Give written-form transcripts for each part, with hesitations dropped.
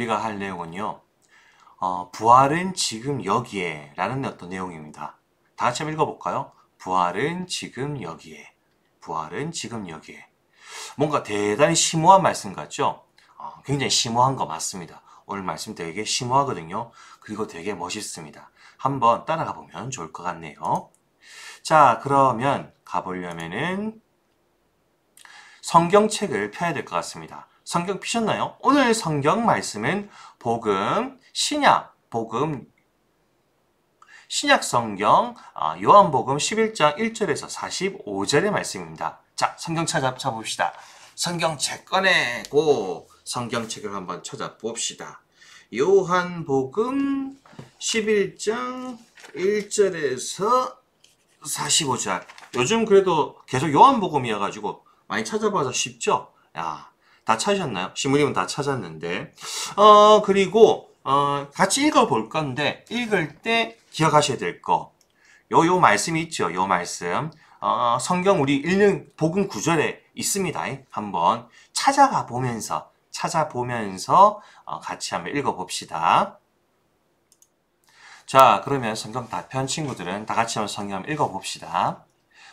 우리가 할 내용은요. 부활은 지금 여기에 라는 어떤 내용입니다. 다 같이 한번 읽어볼까요? 부활은 지금 여기에. 부활은 지금 여기에. 뭔가 대단히 심오한 말씀 같죠? 굉장히 심오한 거 맞습니다. 오늘 말씀 되게 심오하거든요. 그리고 되게 멋있습니다. 한번 따라가 보면 좋을 것 같네요. 자, 그러면 가보려면은 성경책을 펴야 될 것 같습니다. 성경 피셨나요? 오늘 성경 말씀은 복음, 신약 성경 요한복음 11장 1절에서 45절의 말씀입니다. 자, 성경 찾아봅시다. 성경책 꺼내고 성경책을 한번 찾아봅시다. 요한복음 11장 1절에서 45절. 요즘 그래도 계속 요한복음이어가지고 많이 찾아봐서 쉽죠? 야, 다 찾으셨나요? 신부님은 다 찾았는데. 그리고 같이 읽어볼 건데 읽을 때 기억하셔야 될 거. 요 말씀이 있죠. 요 말씀. 성경 우리 읽는 복음 구절에 있습니다. 한번 찾아 보면서 같이 한번 읽어봅시다. 자, 그러면 성경 다 편 친구들은 다 같이 한번 성경 한번 읽어봅시다.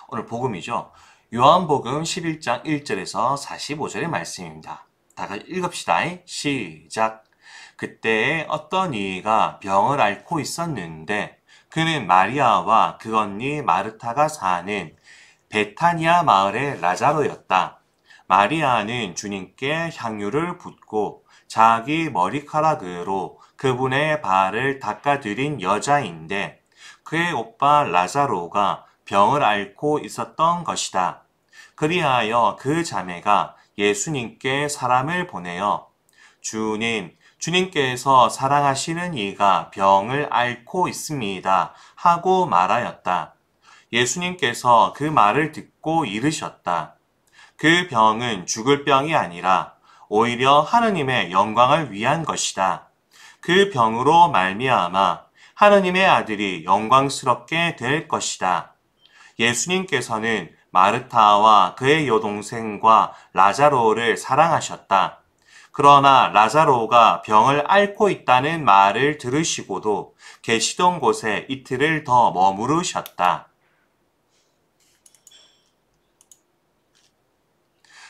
오늘 복음이죠. 요한복음 11장 1절에서 45절의 말씀입니다. 다 같이 읽읍시다. 시작. 그때 어떤 이가 병을 앓고 있었는데 그는 마리아와 그 언니 마르타가 사는 베타니아 마을의 라자로였다. 마리아는 주님께 향유를 붓고 자기 머리카락으로 그분의 발을 닦아드린 여자인데 그의 오빠 라자로가 병을 앓고 있었던 것이다. 그리하여 그 자매가 예수님께 사람을 보내어 주님께서 사랑하시는 이가 병을 앓고 있습니다. 하고 말하였다. 예수님께서 그 말을 듣고 이르셨다. 그 병은 죽을 병이 아니라 오히려 하느님의 영광을 위한 것이다. 그 병으로 말미암아 하느님의 아들이 영광스럽게 될 것이다. 예수님께서는 마르타와 그의 여동생과 라자로를 사랑하셨다. 그러나 라자로가 병을 앓고 있다는 말을 들으시고도 계시던 곳에 이틀을 더 머무르셨다.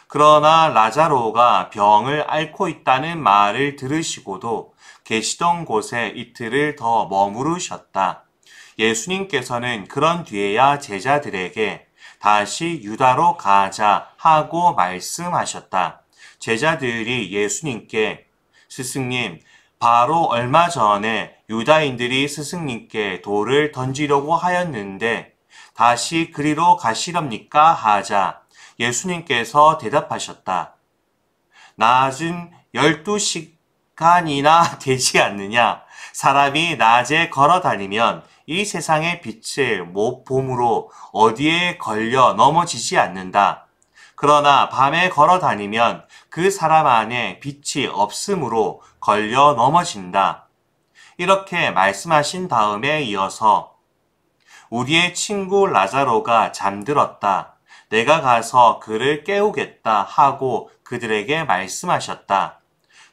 그러나 라자로가 병을 앓고 있다는 말을 들으시고도 계시던 곳에 이틀을 더 머무르셨다. 예수님께서는 그런 뒤에야 제자들에게 다시 유다로 가자 하고 말씀하셨다. 제자들이 예수님께 스승님, 바로 얼마 전에 유다인들이 스승님께 돌을 던지려고 하였는데 다시 그리로 가시렵니까? 하자 예수님께서 대답하셨다. 낮은 12시간이나 되지 않느냐? 사람이 낮에 걸어 다니면 이 세상의 빛을 못 봄으로 어디에 걸려 넘어지지 않는다. 그러나 밤에 걸어 다니면 그 사람 안에 빛이 없으므로 걸려 넘어진다. 이렇게 말씀하신 다음에 이어서 우리의 친구 라자로가 잠들었다. 내가 가서 그를 깨우겠다 하고 그들에게 말씀하셨다.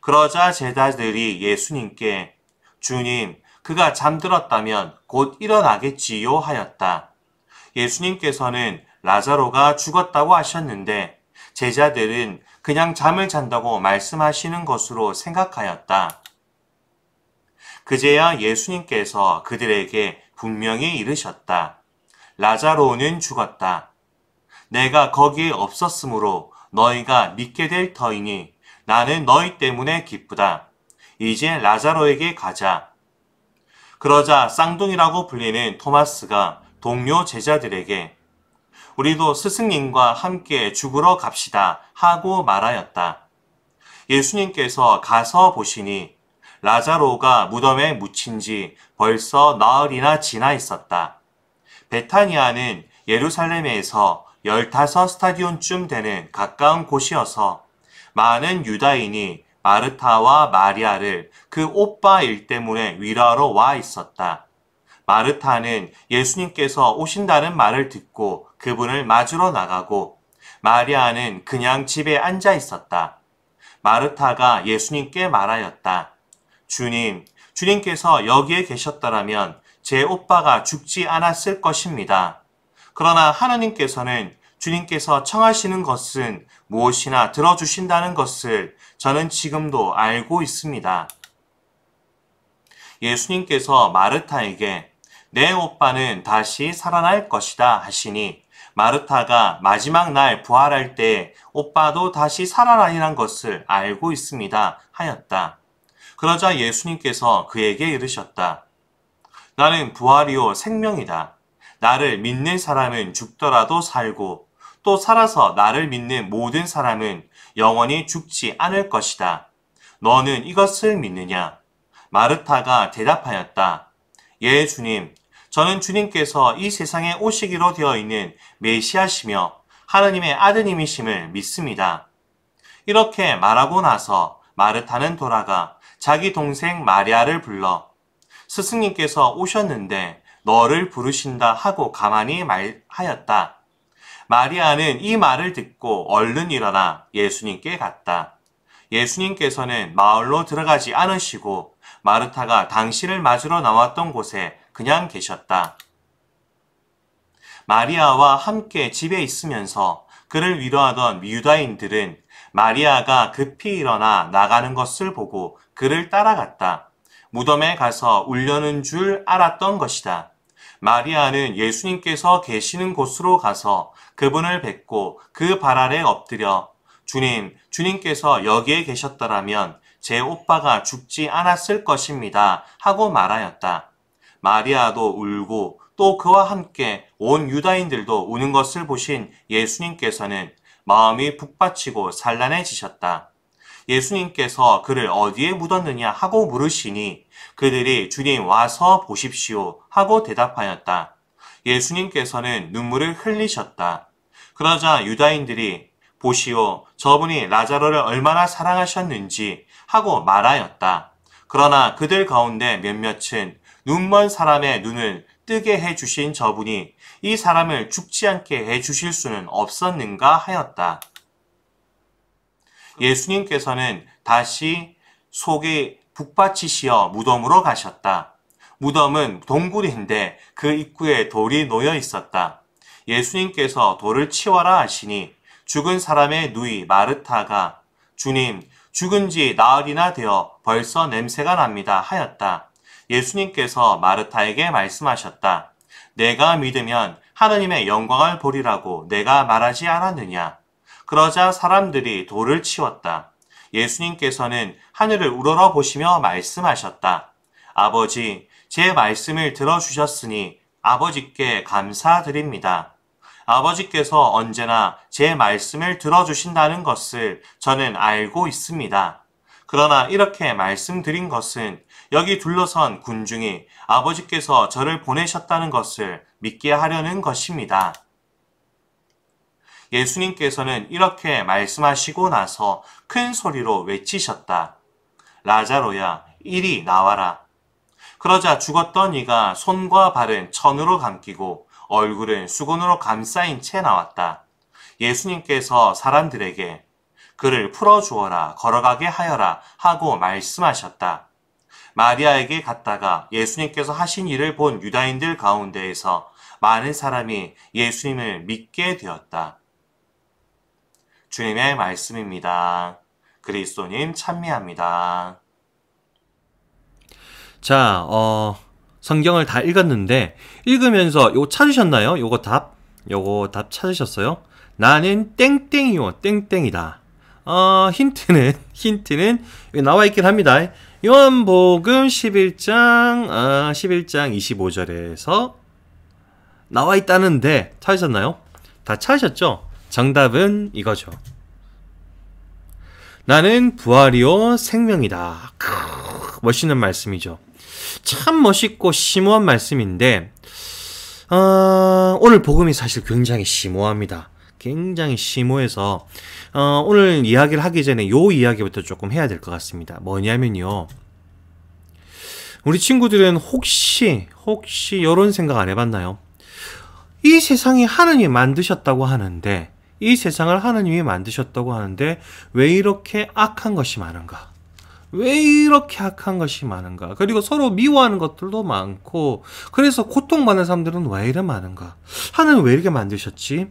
그러자 제자들이 예수님께 주님, 그가 잠들었다면 곧 일어나겠지요 하였다. 예수님께서는 라자로가 죽었다고 하셨는데 제자들은 그냥 잠을 잔다고 말씀하시는 것으로 생각하였다. 그제야 예수님께서 그들에게 분명히 이르셨다. 라자로는 죽었다. 내가 거기에 없었으므로 너희가 믿게 될 터이니 나는 너희 때문에 기쁘다. 이제 라자로에게 가자. 그러자 쌍둥이라고 불리는 토마스가 동료 제자들에게 우리도 스승님과 함께 죽으러 갑시다 하고 말하였다. 예수님께서 가서 보시니 라자로가 무덤에 묻힌 지 벌써 나흘이나 지나 있었다. 베타니아는 예루살렘에서 15스타디온쯤 되는 가까운 곳이어서 많은 유다인이 마르타와 마리아를 그 오빠 일 때문에 위로하러 와 있었다. 마르타는 예수님께서 오신다는 말을 듣고 그분을 맞으러 나가고 마리아는 그냥 집에 앉아 있었다. 마르타가 예수님께 말하였다. 주님께서 여기에 계셨더라면 제 오빠가 죽지 않았을 것입니다. 그러나 하나님께서는 주님께서 청하시는 것은 무엇이나 들어주신다는 것을 저는 지금도 알고 있습니다. 예수님께서 마르타에게 내 오빠는 다시 살아날 것이다 하시니 마르타가 마지막 날 부활할 때 오빠도 다시 살아나리란 것을 알고 있습니다 하였다. 그러자 예수님께서 그에게 이르셨다. 나는 부활이요 생명이다. 나를 믿는 사람은 죽더라도 살고 또 살아서 나를 믿는 모든 사람은 영원히 죽지 않을 것이다. 너는 이것을 믿느냐? 마르타가 대답하였다. 예, 주님. 저는 주님께서 이 세상에 오시기로 되어 있는 메시아시며 하나님의 아드님이심을 믿습니다. 이렇게 말하고 나서 마르타는 돌아가 자기 동생 마리아를 불러 스승님께서 오셨는데 너를 부르신다 하고 가만히 말하였다. 마리아는 이 말을 듣고 얼른 일어나 예수님께 갔다. 예수님께서는 마을로 들어가지 않으시고 마르타가 당신을 맞으러 나왔던 곳에 그냥 계셨다. 마리아와 함께 집에 있으면서 그를 위로하던 유다인들은 마리아가 급히 일어나 나가는 것을 보고 그를 따라갔다. 무덤에 가서 울려는 줄 알았던 것이다. 마리아는 예수님께서 계시는 곳으로 가서 그분을 뵙고 그 발 아래 엎드려 주님께서 여기에 계셨더라면 제 오빠가 죽지 않았을 것입니다 하고 말하였다. 마리아도 울고 또 그와 함께 온 유다인들도 우는 것을 보신 예수님께서는 마음이 북받치고 산란해지셨다. 예수님께서 그를 어디에 묻었느냐 하고 물으시니 그들이 주님 와서 보십시오 하고 대답하였다. 예수님께서는 눈물을 흘리셨다. 그러자 유다인들이 보시오 저분이 라자로를 얼마나 사랑하셨는지 하고 말하였다. 그러나 그들 가운데 몇몇은 눈먼 사람의 눈을 뜨게 해주신 저분이 이 사람을 죽지 않게 해주실 수는 없었는가 하였다. 예수님께서는 다시 속이 북받치시어 무덤으로 가셨다. 무덤은 동굴인데 그 입구에 돌이 놓여 있었다. 예수님께서 돌을 치워라 하시니 죽은 사람의 누이 마르타가 주님, 죽은 지 나흘이나 되어 벌써 냄새가 납니다 하였다. 예수님께서 마르타에게 말씀하셨다. 내가 믿으면 하나님의 영광을 보리라고 내가 말하지 않았느냐. 그러자 사람들이 돌을 치웠다. 예수님께서는 하늘을 우러러 보시며 말씀하셨다. 아버지, 제 말씀을 들어주셨으니 아버지께 감사드립니다. 아버지께서 언제나 제 말씀을 들어주신다는 것을 저는 알고 있습니다. 그러나 이렇게 말씀드린 것은 여기 둘러선 군중이 아버지께서 저를 보내셨다는 것을 믿게 하려는 것입니다. 예수님께서는 이렇게 말씀하시고 나서 큰 소리로 외치셨다. 라자로야, 이리 나와라. 그러자 죽었던 이가 손과 발은 천으로 감기고 얼굴은 수건으로 감싸인 채 나왔다. 예수님께서 사람들에게 그를 풀어주어라, 걸어가게 하여라 하고 말씀하셨다. 마리아에게 갔다가 예수님께서 하신 일을 본 유다인들 가운데에서 많은 사람이 예수님을 믿게 되었다. 주님의 말씀입니다. 그리스도님 참미합니다. 자, 성경을 다 읽었는데 읽으면서 요거 찾으셨나요? 요거 답 찾으셨어요? 나는 땡땡이요, 땡땡이다. 힌트는 여기 나와 있긴 합니다. 요한복음 11장 25절에서 나와 있다는데 찾으셨나요? 다 찾으셨죠? 정답은 이거죠. 나는 부활이요 생명이다. 멋있는 말씀이죠. 참 멋있고 심오한 말씀인데 오늘 복음이 사실 굉장히 심오합니다. 굉장히 심오해서 오늘 이야기를 하기 전에 요 이야기부터 조금 해야 될 것 같습니다. 뭐냐면요, 우리 친구들은 혹시 이런 생각 안 해봤나요? 이 세상이 하느님이 만드셨다고 하는데 왜 이렇게 악한 것이 많은가? 왜 이렇게 악한 것이 많은가? 그리고 서로 미워하는 것들도 많고, 그래서 고통받는 사람들은 왜 이래 많은가? 하나님 왜 이렇게 만드셨지?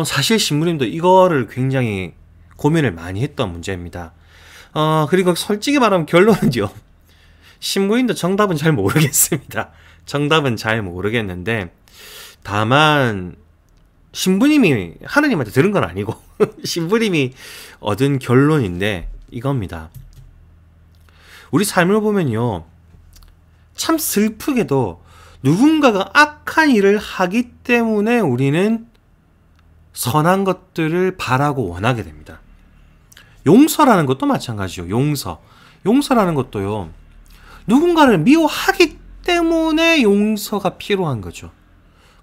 사실 신부님도 이거를 굉장히 고민을 많이 했던 문제입니다. 그리고 솔직히 말하면 결론은요. 신부님도 정답은 잘 모르겠습니다. 정답은 잘 모르겠는데, 다만, 신부님이 하나님한테 들은 건 아니고, 신부님이 얻은 결론인데, 이겁니다. 우리 삶을 보면요. 참 슬프게도 누군가가 악한 일을 하기 때문에 우리는 선한 것들을 바라고 원하게 됩니다. 용서라는 것도 마찬가지요. 용서라는 것도요. 누군가를 미워하기 때문에 용서가 필요한 거죠.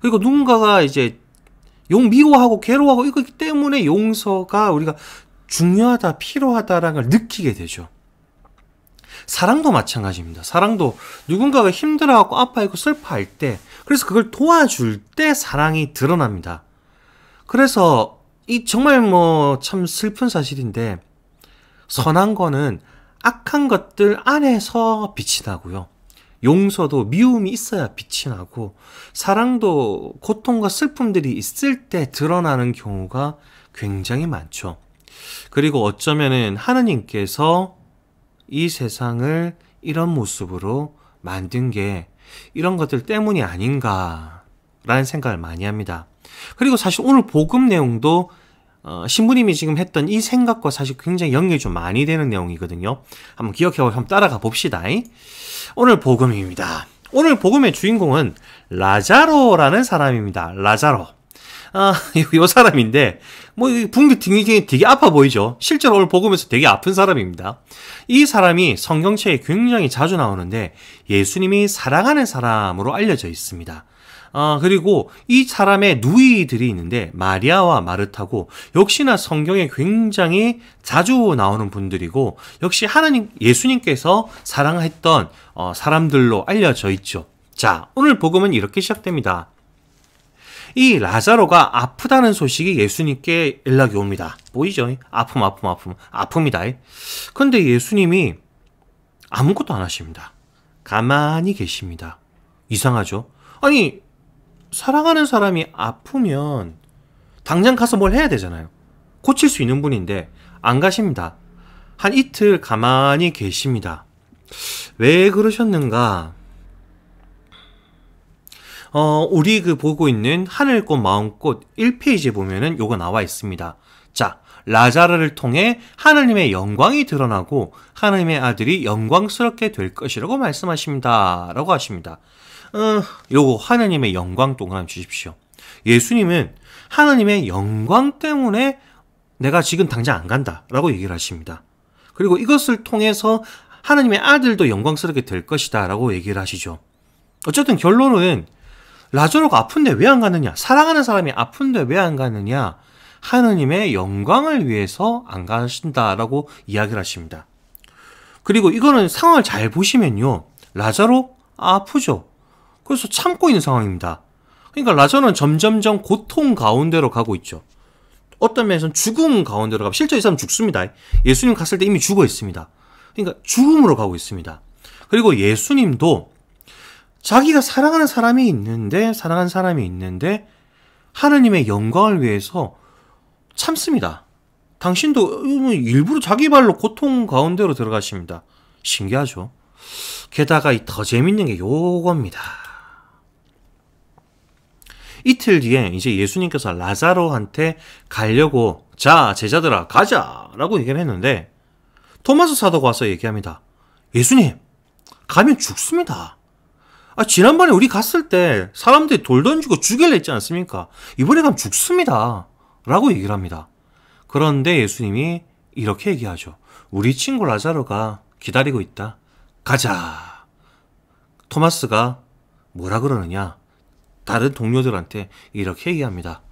그리고 누군가가 이제 미워하고 괴로워하고 이거기 때문에 용서가 우리가 중요하다, 필요하다라는 걸 느끼게 되죠. 사랑도 마찬가지입니다. 사랑도 누군가가 힘들어하고 아파하고 슬퍼할 때, 그래서 그걸 도와줄 때 사랑이 드러납니다. 그래서 이 정말 참 슬픈 사실인데, 선한 거는 악한 것들 안에서 빛이 나고요. 용서도 미움이 있어야 빛이 나고, 사랑도 고통과 슬픔들이 있을 때 드러나는 경우가 굉장히 많죠. 그리고 어쩌면은 하느님께서 이 세상을 이런 모습으로 만든 게 이런 것들 때문이 아닌가라는 생각을 많이 합니다. 그리고 사실 오늘 복음 내용도 신부님이 지금 했던 이 생각과 사실 굉장히 연결이 좀 많이 되는 내용이거든요. 한번 기억해보고 한번 따라가 봅시다. 오늘 복음입니다. 오늘 복음의 주인공은 라자로라는 사람입니다. 라자로. 요 사람인데, 분기 등이 되게 아파 보이죠? 실제로 오늘 복음에서 되게 아픈 사람입니다. 이 사람이 성경책에 굉장히 자주 나오는데, 예수님이 사랑하는 사람으로 알려져 있습니다. 그리고 이 사람의 누이들이 있는데, 마리아와 마르타고, 역시나 성경에 굉장히 자주 나오는 분들이고, 역시 예수님께서 사랑했던 사람들로 알려져 있죠. 자, 오늘 복음은 이렇게 시작됩니다. 이 라자로가 아프다는 소식이 예수님께 연락이 옵니다. 보이죠? 아픕니다. 그런데 예수님이 아무것도 안 하십니다. 가만히 계십니다. 이상하죠? 아니, 사랑하는 사람이 아프면 당장 가서 뭘 해야 되잖아요. 고칠 수 있는 분인데 안 가십니다. 한 이틀 가만히 계십니다. 왜 그러셨는가? 우리 보고 있는 하늘꽃 마음꽃 1페이지에 보면은 요거 나와 있습니다. 자, 라자르를 통해 하나님의 영광이 드러나고 하나님의 아들이 영광스럽게 될 것이라고 말씀하십니다. 라고 하십니다. 요거 하나님의 영광 동그라미 주십시오. 예수님은 하나님의 영광 때문에 내가 지금 당장 안 간다 라고 얘기를 하십니다. 그리고 이것을 통해서 하나님의 아들도 영광스럽게 될 것이다 라고 얘기를 하시죠. 어쨌든 결론은 라자로가 아픈데 왜 안 가느냐? 사랑하는 사람이 아픈데 왜 안 가느냐? 하느님의 영광을 위해서 안 가신다라고 이야기를 하십니다. 그리고 이거는 상황을 잘 보시면요. 라자로 아프죠. 그래서 참고 있는 상황입니다. 그러니까 라자로는 점점점 고통 가운데로 가고 있죠. 어떤 면에서는 죽음 가운데로 가고, 실제 이 사람 죽습니다. 예수님 갔을 때 이미 죽어 있습니다. 그러니까 죽음으로 가고 있습니다. 그리고 예수님도 자기가 사랑하는 사람이 있는데 하나님의 영광을 위해서 참습니다. 당신도 일부러 자기 발로 고통 가운데로 들어가십니다. 신기하죠? 게다가 더 재밌는 게 요겁니다. 이틀 뒤에 이제 예수님께서 라자로한테 가려고, 자, 제자들아 가자 라고 얘기를 했는데, 토마스 사도가 와서 얘기합니다. 예수님, 가면 죽습니다. 지난번에 우리 갔을 때 사람들이 돌 던지고 죽일려 했지 않습니까? 이번에 가면 죽습니다. 라고 얘기를 합니다. 그런데 예수님이 이렇게 얘기하죠. 우리 친구 라자로가 기다리고 있다. 가자. 토마스가 뭐라 그러느냐? 다른 동료들한테 이렇게 얘기합니다.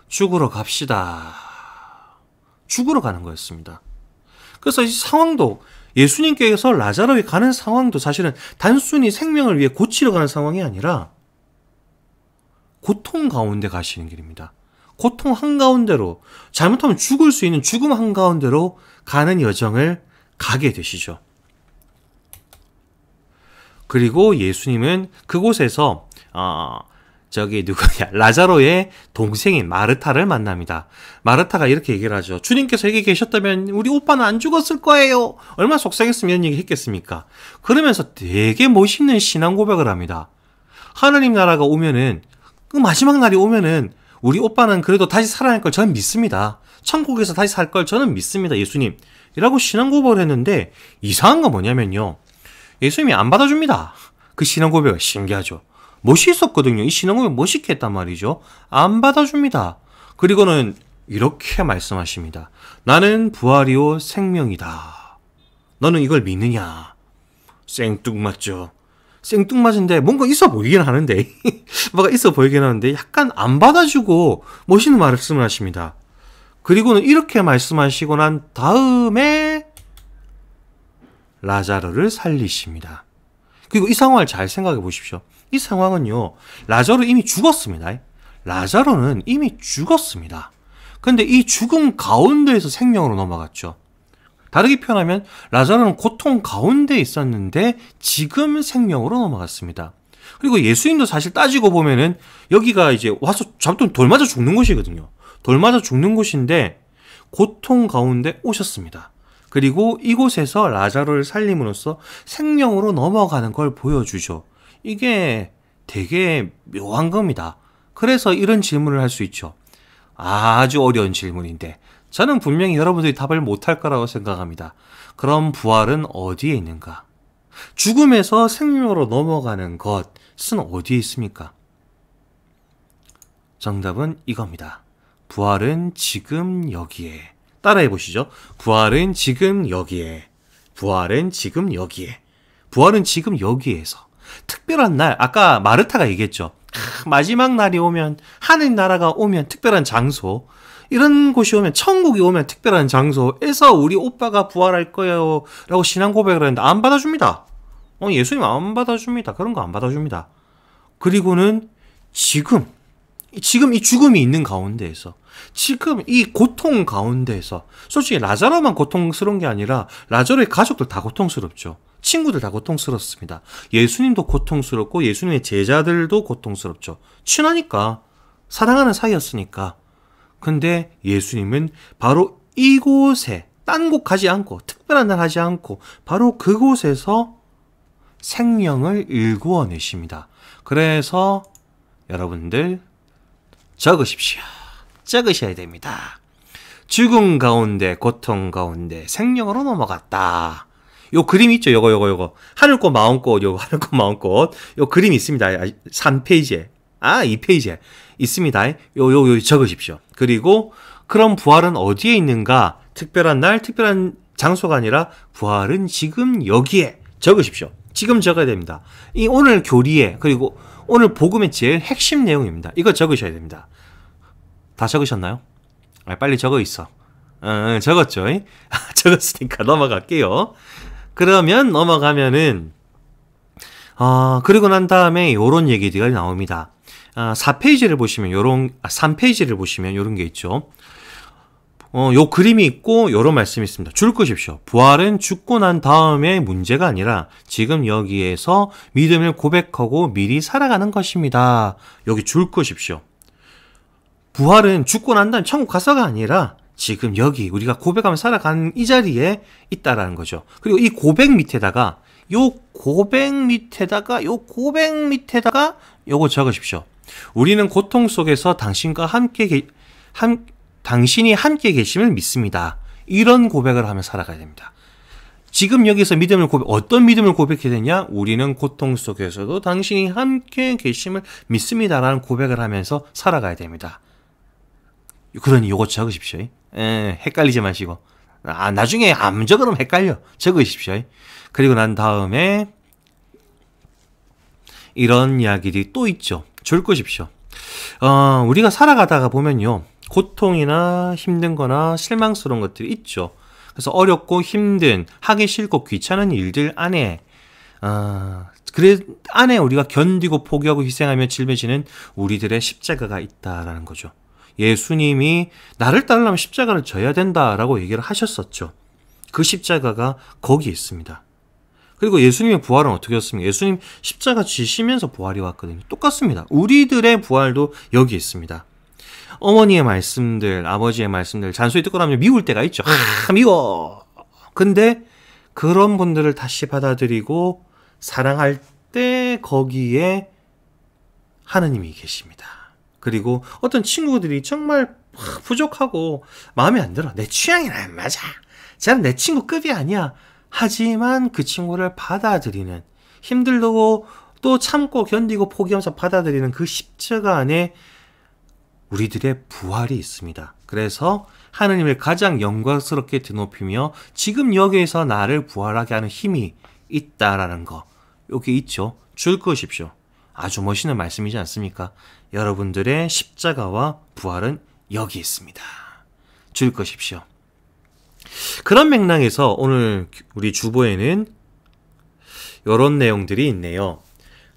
죽으러 갑시다. 죽으러 가는 거였습니다. 그래서 이 상황도, 예수님께서 라자로에 가는 상황도 사실은 단순히 생명을 위해 고치러 가는 상황이 아니라 고통 가운데 가시는 길입니다. 고통 한가운데로, 잘못하면 죽을 수 있는 죽음 한가운데로 가는 여정을 가게 되시죠. 그리고 예수님은 그곳에서 저기 누구냐 라자로의 동생인 마르타를 만납니다. 마르타가 이렇게 얘기를 하죠. 주님께서 여기 계셨다면 우리 오빠는 안 죽었을 거예요. 얼마나 속상했으면 이런 얘기 했겠습니까? 그러면서 되게 멋있는 신앙 고백을 합니다. 하나님 나라가 오면은 그 마지막 날이 오면은 우리 오빠는 그래도 다시 살아날 걸 저는 믿습니다. 천국에서 다시 살 걸 저는 믿습니다. 예수님 이라고 신앙 고백을 했는데 이상한 건 뭐냐면요. 예수님이 안 받아줍니다. 그 신앙 고백을. 신기하죠. 멋있었거든요. 이 신앙 고백 멋있게 했단 말이죠. 안 받아줍니다. 그리고는 이렇게 말씀하십니다. 나는 부활이요 생명이다. 너는 이걸 믿느냐? 생뚱맞죠. 생뚱맞은데 뭔가 있어 보이긴 하는데 뭔가 있어 보이긴 하는데 약간 안 받아주고 멋있는 말씀을 하십니다. 그리고는 이렇게 말씀하시고 난 다음에 라자로를 살리십니다. 그리고 이 상황을 잘 생각해 보십시오. 이 상황은요. 라자로 이미 죽었습니다. 라자로는 이미 죽었습니다. 근데 이 죽음 가운데에서 생명으로 넘어갔죠. 다르게 표현하면 라자로는 고통 가운데 있었는데 지금 생명으로 넘어갔습니다. 그리고 예수님도 사실 따지고 보면은 여기가 이제 와서 잡던 돌 맞아 죽는 곳이거든요. 돌 맞아 죽는 곳인데 고통 가운데 오셨습니다. 그리고 이곳에서 라자로를 살림으로써 생명으로 넘어가는 걸 보여주죠. 이게 되게 묘한 겁니다. 그래서 이런 질문을 할 수 있죠. 아주 어려운 질문인데 저는 분명히 여러분들이 답을 못할 거라고 생각합니다. 그럼 부활은 어디에 있는가? 죽음에서 생명으로 넘어가는 것은 어디에 있습니까? 정답은 이겁니다. 부활은 지금 여기에. 따라해 보시죠. 부활은 지금 여기에. 부활은 지금 여기에. 부활은 지금 여기에서. 특별한 날, 아까 마르타가 얘기했죠. 마지막 날이 오면, 하늘 나라가 오면 특별한 장소, 이런 곳이 오면, 천국이 오면 특별한 장소에서 우리 오빠가 부활할 거예요 라고 신앙 고백을 했는데 안 받아줍니다. 예수님 안 받아줍니다. 그런 거 안 받아줍니다. 그리고는 지금 이 죽음이 있는 가운데에서, 지금 이 고통 가운데에서, 솔직히 라자로만 고통스러운 게 아니라 라자로의 가족들 다 고통스럽죠. 친구들 다 고통스럽습니다. 예수님도 고통스럽고 예수님의 제자들도 고통스럽죠. 친하니까, 사랑하는 사이였으니까. 근데 예수님은 바로 이곳에, 딴 곳 가지 않고, 특별한 날 하지 않고, 바로 그곳에서 생명을 일구어내십니다. 그래서 여러분들 적으십시오. 적으셔야 됩니다. 죽음 가운데, 고통 가운데 생명으로 넘어갔다. 요 그림 있죠? 요거. 하늘꽃, 마음꽃, 요거 하늘꽃, 마음꽃. 요 그림 있습니다. 3페이지에. 2페이지에 있습니다. 요 적으십시오. 그리고 그럼 부활은 어디에 있는가? 특별한 날, 특별한 장소가 아니라 부활은 지금 여기에. 적으십시오. 지금 적어야 됩니다. 이 오늘 교리에, 그리고 오늘 복음의 제일 핵심 내용입니다. 이거 적으셔야 됩니다. 다 적으셨나요? 빨리 적어 있어. 적었죠? 적었으니까 넘어갈게요. 그러면 넘어가면은 그리고 난 다음에 요런 얘기들이 나옵니다. 4페이지를 보시면 3페이지를 보시면 요런 게 있죠. 요 그림이 있고 요런 말씀이 있습니다. 줄 것입시오. 부활은 죽고 난 다음에 문제가 아니라 지금 여기에서 믿음을 고백하고 미리 살아가는 것입니다. 여기 줄 것입시오. 부활은 죽고 난 다음 천국 가서가 아니라 지금 여기 우리가 고백하며 살아가는 이 자리에 있다라는 거죠. 그리고 이 고백 밑에다가 요거 적으십시오. 우리는 고통 속에서 당신과 당신이 함께 계심을 믿습니다. 이런 고백을 하며 살아가야 됩니다. 지금 여기서 어떤 믿음을 고백해야 되냐? 우리는 고통 속에서도 당신이 함께 계심을 믿습니다라는 고백을 하면서 살아가야 됩니다. 그러니 요거 적으십시오. 헷갈리지 마시고. 나중에 안 적으면 헷갈려. 적으십시오. 그리고 난 다음에 이런 이야기들이 또 있죠. 줄 것입시오. 우리가 살아가다가 보면요. 고통이나 힘든 거나 실망스러운 것들이 있죠. 그래서 어렵고 힘든, 하기 싫고 귀찮은 일들 안에 우리가 견디고 포기하고 희생하며 짊어지는 우리들의 십자가가 있다라는 거죠. 예수님이 나를 따르려면 십자가를 져야 된다라고 얘기를 하셨었죠. 그 십자가가 거기에 있습니다. 그리고 예수님의 부활은 어떻게 였습니까? 예수님 십자가 지시면서 부활이 왔거든요. 똑같습니다. 우리들의 부활도 여기 있습니다. 어머니의 말씀들, 아버지의 말씀들 잔소리 듣고 나면 미울 때가 있죠. 미워. 근데 그런 분들을 다시 받아들이고 사랑할 때 거기에 하느님이 계십니다. 그리고 어떤 친구들이 정말 부족하고 마음에 안 들어. 내 취향이랑 안 맞아. 쟤는 내 친구급이 아니야. 하지만 그 친구를 받아들이는, 힘들고 또 참고 견디고 포기하면서 받아들이는 그 십자가 안에 우리들의 부활이 있습니다. 그래서 하느님을 가장 영광스럽게 드높이며 지금 여기에서 나를 부활하게 하는 힘이 있다라는 거. 여기 있죠. 줄 것이십시오. 아주 멋있는 말씀이지 않습니까? 여러분들의 십자가와 부활은 여기 있습니다. 줄 것이십시오. 그런 맥락에서 오늘 우리 주보에는 이런 내용들이 있네요.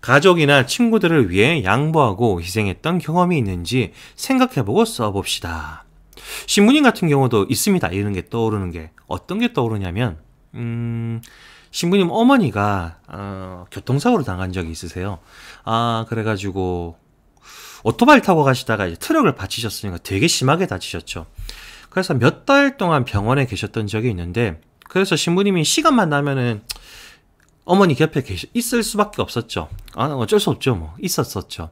가족이나 친구들을 위해 양보하고 희생했던 경험이 있는지 생각해보고 써봅시다. 신부님 같은 경우도 있습니다. 이런 게 떠오르는 게. 어떤 게 떠오르냐면 신부님 어머니가 교통사고로 당한 적이 있으세요. 그래가지고 오토바이 타고 가시다가 이제 트럭을 받치셨으니까 되게 심하게 다치셨죠. 그래서 몇 달 동안 병원에 계셨던 적이 있는데, 그래서 신부님이 시간만 나면은 어머니 곁에 있을 수밖에 없었죠. 어쩔 수 없죠. 뭐 있었었죠.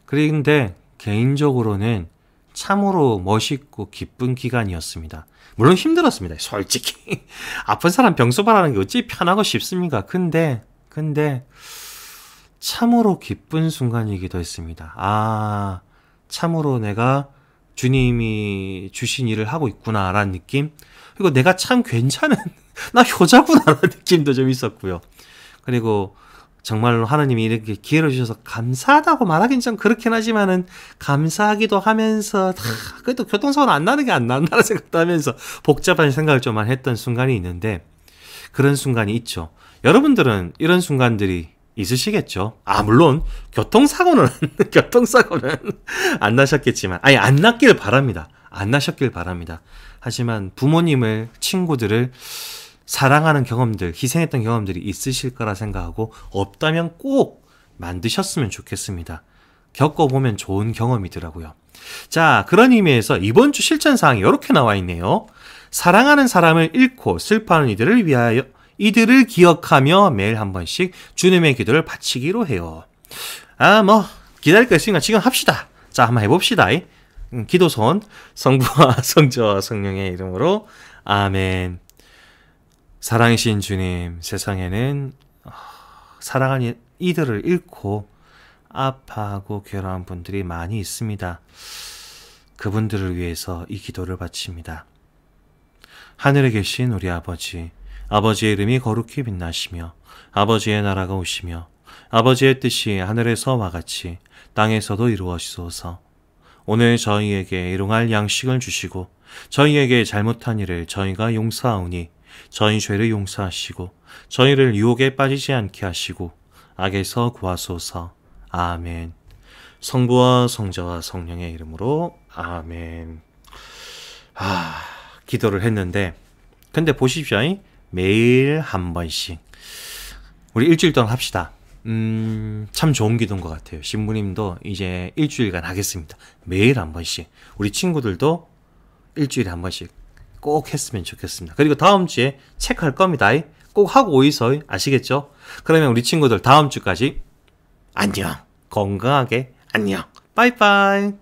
그런데 개인적으로는 참으로 멋있고 기쁜 기간이었습니다. 물론 힘들었습니다. 솔직히 아픈 사람 병소발하는 게 어찌 편하고 쉽습니까? 근데 참으로 기쁜 순간이기도 했습니다. 참으로 내가 주님이 주신 일을 하고 있구나라는 느낌. 그리고 내가 참 괜찮은 나 효자구나라는 느낌도 좀 있었고요. 그리고 정말로 하나님이 이렇게 기회를 주셔서 감사하다고 말하긴 좀 그렇긴 하지만은 감사하기도 하면서 그래도 교통사고는 안 나는 게 안 난다는 생각도 하면서 복잡한 생각을 좀 했던 순간이 있는데, 그런 순간이 있죠. 여러분들은 이런 순간들이 있으시겠죠. 물론 교통사고는 안 나셨겠지만, 안 났길 바랍니다. 안 나셨길 바랍니다. 하지만 부모님을, 친구들을 사랑하는 경험들, 희생했던 경험들이 있으실 거라 생각하고, 없다면 꼭 만드셨으면 좋겠습니다. 겪어보면 좋은 경험이더라고요. 자, 그런 의미에서 이번 주 실천사항이 이렇게 나와 있네요. 사랑하는 사람을 잃고 슬퍼하는 이들을 위하여 이들을 기억하며 매일 한 번씩 주님의 기도를 바치기로 해요. 기다릴 거 있으니까 지금 합시다. 자, 한번 해봅시다. 기도손, 성부와 성자와 성령의 이름으로 아멘. 사랑이신 주님, 세상에는 사랑하는 이들을 잃고 아파하고 괴로운 분들이 많이 있습니다. 그분들을 위해서 이 기도를 바칩니다. 하늘에 계신 우리 아버지, 아버지의 이름이 거룩히 빛나시며 아버지의 나라가 오시며 아버지의 뜻이 하늘에서와 같이 땅에서도 이루어지소서. 오늘 저희에게 일용할 양식을 주시고 저희에게 잘못한 일을 저희가 용서하오니 저희 죄를 용서하시고 저희를 유혹에 빠지지 않게 하시고 악에서 구하소서. 아멘. 성부와 성자와 성령의 이름으로 아멘. 기도를 했는데, 근데 보십시오. 매일 한 번씩 우리 일주일 동안 합시다. 참 좋은 기도인 것 같아요. 신부님도 이제 일주일간 하겠습니다. 매일 한 번씩. 우리 친구들도 일주일에 한 번씩 꼭 했으면 좋겠습니다. 그리고 다음 주에 체크할 겁니다. 꼭 하고 오이소. 아시겠죠? 그러면 우리 친구들 다음 주까지 안녕. 건강하게 안녕. 빠이빠이.